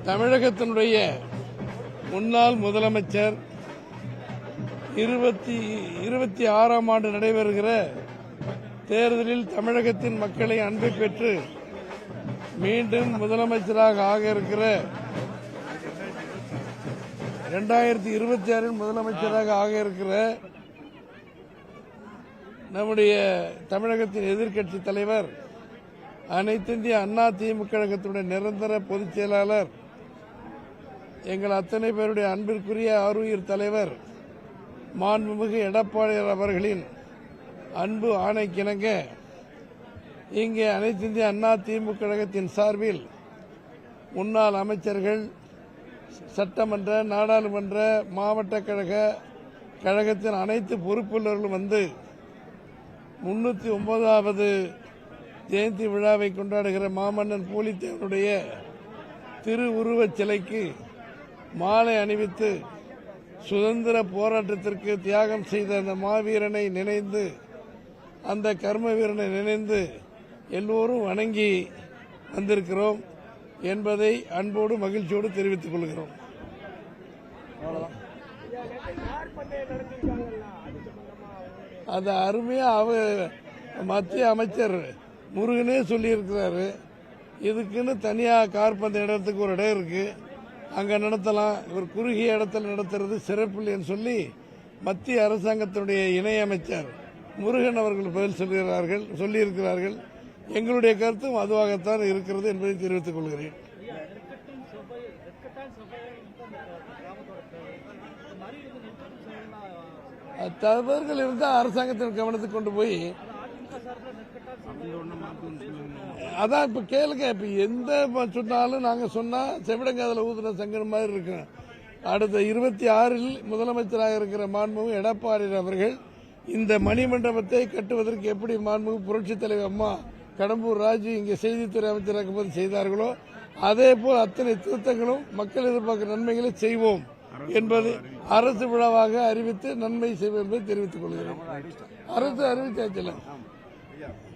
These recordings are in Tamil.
தமிழகத்தினுடைய முன்னாள் முதலமைச்சர் 26ஆம் ஆண்டு நடைபெறுகிற தேர்தலில் தமிழகத்தின் மக்களை அன்பை பெற்று மீண்டும் முதலமைச்சராக ஆக இருக்கிற 2026 முதலமைச்சராக ஆக இருக்கிற நம்முடைய தமிழகத்தின் எதிர்க்கட்சி தலைவர், அனைத்து இந்திய அண்ணா திமுக கழகத்துடைய நிரந்தர பொதுச் செயலாளர், எங்கள் அத்தனை பேருடைய அன்பிற்குரிய ஆருயிர் தலைவர் மாண்புமிகு எடப்பாடி அவர்களின் அன்பு ஆணைக்கிணங்க இங்கே அனைத்து இந்திய அண்ணா திமுக கழகத்தின் சார்பில் முன்னாள் அமைச்சர்கள், சட்டமன்ற, நாடாளுமன்ற, மாவட்ட கழகத்தின் அனைத்து பொறுப்புள்ளவர்களும் வந்து 309வது ஜெயந்தி விழாவை கொண்டாடுகிற மாமன்னன் பூலித்தேவனுடைய திருவுருவச் சிலைக்கு மாலை அணிவித்து சுதந்திர போராட்டத்திற்கு தியாகம் செய்த அந்த மாவீரனை நினைந்து, அந்த கர்ம வீரனை நினைந்து எல்லோரும் வணங்கி வந்திருக்கிறோம் என்பதை அன்போடு மகிழ்ச்சியோடு தெரிவித்துக் கொள்கிறோம். அது அருமையா மத்திய அமைச்சர் முருகனே சொல்லியிருக்கிறாரு. இதுக்குன்னு தனியா கார்பந்து இடத்துக்கு ஒரு இடம் இருக்கு, அங்க நடத்தலாம். இவர் குறுகிய இடத்தில் நடத்துறது சிறப்பில்லைன்னு சொல்லி மத்திய அரசாங்கத்தினுடைய இணையமைச்சர் முருகன் அவர்கள் பதில் சொல்லியிருக்கிறார்கள். எங்களுடைய கருத்தும் அதுவாகத்தான் இருக்கிறது என்பதை தெரிவித்துக் கொள்கிறேன். தவறுகள் இருந்தால் அரசாங்கத்தின் கவனத்துக்கு கொண்டு போய் அதான் இப்ப கேளுங்க. இப்ப எந்த சொன்னாலும் நாங்க சொன்னா செவிடங்காதல ஊதுன சங்கர் மாதிரி இருக்கு. அடுத்த 26இல் முதலமைச்சராக இருக்கிற மாண்புமிகு எடப்பாடி அவர்கள் இந்த மணிமண்டபத்தை கட்டுவதற்கு எப்படி மாண்புமிகு புரட்சித் தலைவர் அம்மா கடம்பூர் ராஜு இங்கே செய்தித்துறை அமைச்சராக போது செய்தார்களோ அதே போல் அத்தனை திருத்தங்களும் மக்கள் எதிர்பார்க்கிற நன்மைகளை செய்வோம் என்பது அரசு விழாவாக அறிவித்து நன்மை செய்வோம் என்பதை தெரிவித்துக் கொள்கிறேன். அரசு அறிவித்தாச்சு.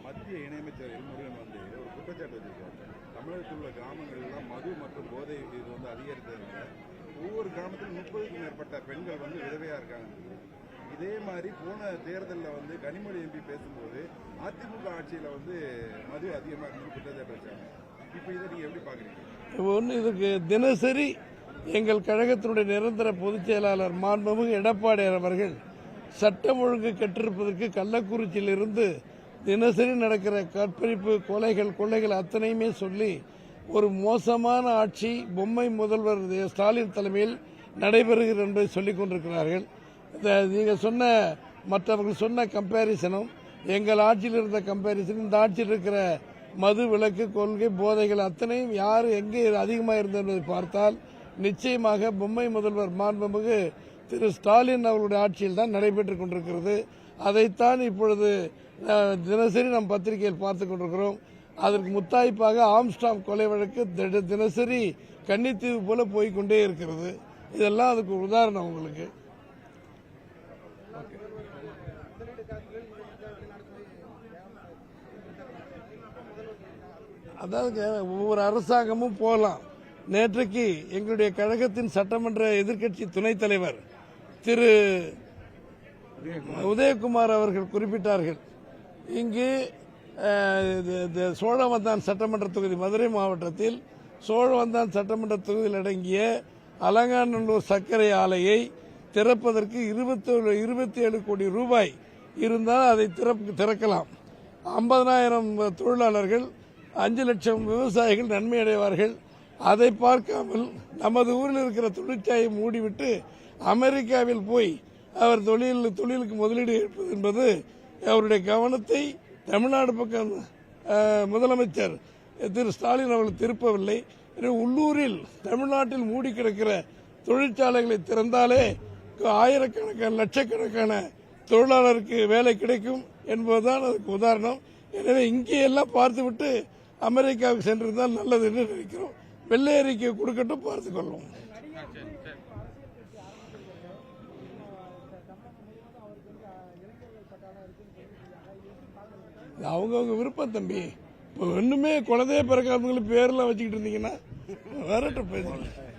மத்திய இணையமைச்சர் முருகன் வந்து ஒரு குற்றச்சாட்டு வச்சிருக்காரு. தமிழகத்தில் உள்ள கிராமங்கள்லாம் மது மற்றும் போதை இது வந்து அதிகரித்ததுனால ஒவ்வொரு கிராமத்திலும் 30க்கும் மேற்பட்ட பெண்கள் வந்து விதவையா இருக்காங்க. இதே மாதிரி போன தேர்தலில் வந்து கனிமொழி எம்பி பேசும்போது அதிமுக ஆட்சியில வந்து மது அதிகமாக இருந்து குற்றச்சாட்டு வச்சாங்க. இப்ப இதை நீங்க எப்படி பாக்குறீங்க? ஒன்று, இதுக்கு தினசரி எங்கள் கழகத்தினுடைய நிரந்தர பொதுச் செயலாளர் மாண்புமிகு எடப்பாடி அவர்கள் சட்டம் ஒழுங்கு கெட்டிருப்பதற்கு கள்ளக்குறிச்சியிலிருந்து தினசரி நடக்கிற கற்பழிப்பு, கொள்ளைகள் அத்தனையுமே சொல்லி ஒரு மோசமான ஆட்சி பொம்மை முதல்வர் ஸ்டாலின் தலைமையில் நடைபெறுகிறது என்பதை சொல்லிக் கொண்டிருக்கிறார்கள். நீங்க சொன்ன மற்றவர்கள் சொன்ன கம்பேரிசனும் எங்கள் ஆட்சியில் இருந்த கம்பேரிசனும் இந்த ஆட்சியில் இருக்கிற மது விலக்கு கொள்கை, போதைகள் அத்தனையும் யாரு எங்கே அதிகமாக இருந்தது என்பதை பார்த்தால் நிச்சயமாக பொம்மை முதல்வர் மாண்புமிகு திரு ஸ்டாலின் அவர்களுடைய ஆட்சியில் தான் நடைபெற்றுக் கொண்டிருக்கிறது. அதைத்தான் இப்பொழுது தினசரி நம் பத்திரிகையில் பார்த்துக் கொண்டிருக்கிறோம். அதற்கு முத்தாய்ப்பாக ஆம்ஸ்டாங் கொலை வழக்கு தினசரி கன்னித்தீவு போல போய்கொண்டே இருக்கிறது. இதெல்லாம் அதுக்கு உதாரணம். உங்களுக்கு அதாவது ஒவ்வொரு அரசாங்கமும் போகலாம். நேற்றைக்கு எங்களுடைய கழகத்தின் சட்டமன்ற எதிர்க்கட்சி துணைத் தலைவர் திரு உதயகுமார் அவர்கள் குறிப்பிட்டார்கள், இங்கு சோழவந்தான் சட்டமன்ற தொகுதி, மதுரை மாவட்டத்தில் சோழவந்தான் சட்டமன்ற தொகுதியில் அடங்கிய அலங்காநல்லூர் சர்க்கரை ஆலையை திறப்பதற்கு 27 கோடி ரூபாய் இருந்தால் அதை திறக்கலாம். 50,000 தொழிலாளர்கள், 5 லட்சம் விவசாயிகள் நன்மை அடைவார்கள். அதை பார்க்காமல் நமது ஊரில் இருக்கிற தொழிற்சாலையை மூடிவிட்டு அமெரிக்காவில் போய் அவர் தொழிலுக்கு முதலீடு எடுப்பது என்பது அவருடைய கவனத்தை தமிழ்நாடு பக்கம் முதலமைச்சர் திரு ஸ்டாலின் அவர்கள் திருப்பவில்லை. உள்ளூரில் தமிழ்நாட்டில் மூடி கிடக்கிற தொழிற்சாலைகளை திறந்தாலே ஆயிரக்கணக்கான லட்சக்கணக்கான தொழிலாளருக்கு வேலை கிடைக்கும் என்பதுதான் அதுக்கு உதாரணம். எனவே இங்கே எல்லாம் பார்த்துவிட்டு அமெரிக்காவுக்கு சென்றிருந்தால் நல்லது என்று நினைக்கிறோம். வெள்ளை அறிக்கை கொடுக்கட்டும், பார்த்துக் கொள்வோம். அவங்கவுங்க விருப்பம் தம்பி. இப்போ ஒண்ணுமே குழந்தைய பிறக்காதவங்களுக்கு பேர்லாம் வச்சுக்கிட்டு இருந்தீங்கன்னா வரட்டும் பேசிக்கலாம்.